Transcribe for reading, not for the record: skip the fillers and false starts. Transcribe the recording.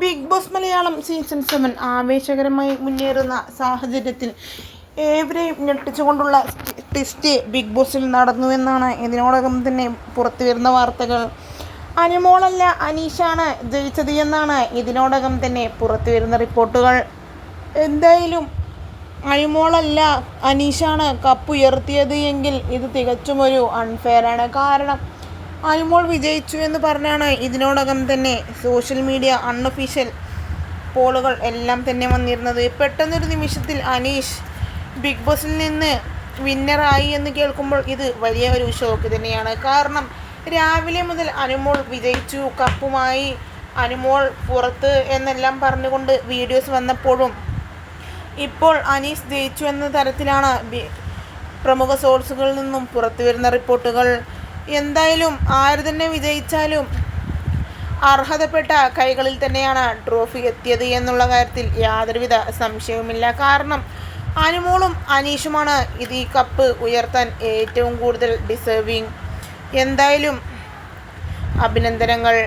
Big boss Malayalam season 7 ആവേശകരമായി മുന്നേറുന്ന സാഹചര്യത്തിൽ ഏവരെയും ഞെട്ടിച്ചുകൊണ്ടുള്ള ട്വിസ്റ്റ് ബിഗ് ബോസിൽ നടന്നുവെന്നാണ് ഇതിനോടകം തന്നെ പുറത്തുവരുന്ന വാർത്തകൾ. അനുമോളല്ല അനീഷാണ് ജയിച്ചത് എന്നാണ് ഇതിനോടകം തന്നെ പുറത്തുവരുന്ന റിപ്പോർട്ടുകൾ. എന്തായാലും അനുമോളല്ല അനീഷാണ് കപ്പുയർത്തിയത് എങ്കിൽ ഇത് തികച്ചും ഒരു അൺഫെയറാണ്. കാരണം അനുമോൾ വിജയിച്ചു എന്ന് പറഞ്ഞാണ് ഇതിനോടകം തന്നെ സോഷ്യൽ മീഡിയ അൺഒഫീഷ്യൽ പോളുകൾ എല്ലാം തന്നെ വന്നിരുന്നത്. പെട്ടെന്നൊരു നിമിഷത്തിൽ അനീഷ് ബിഗ് ബോസിൽ നിന്ന് വിന്നറായി എന്ന് കേൾക്കുമ്പോൾ ഇത് വലിയ ഒരു ഷോക്ക് തന്നെയാണ്. കാരണം രാവിലെ മുതൽ അനുമോൾ വിജയിച്ചു, കപ്പുമായി അനുമോൾ പുറത്ത് എന്നെല്ലാം പറഞ്ഞുകൊണ്ട് വീഡിയോസ് വന്നപ്പോഴും ഇപ്പോൾ അനീഷ് ജയിച്ചു എന്ന തരത്തിലാണ് പ്രമുഖ സോഴ്സുകളിൽ നിന്നും പുറത്തു വരുന്ന റിപ്പോർട്ടുകൾ. എന്തായാലും ആര് തന്നെ വിജയിച്ചാലും അർഹതപ്പെട്ട കൈകളിൽ തന്നെയാണ് ട്രോഫി എത്തിയത് എന്നുള്ള കാര്യത്തിൽ യാതൊരുവിധ സംശയവുമില്ല. കാരണം അനുമോളും അനീഷുമാണ് ഈ കപ്പ് ഉയർത്താൻ ഏറ്റവും കൂടുതൽ ഡിസേർവിങ്. എന്തായാലും അഭിനന്ദനങ്ങൾ.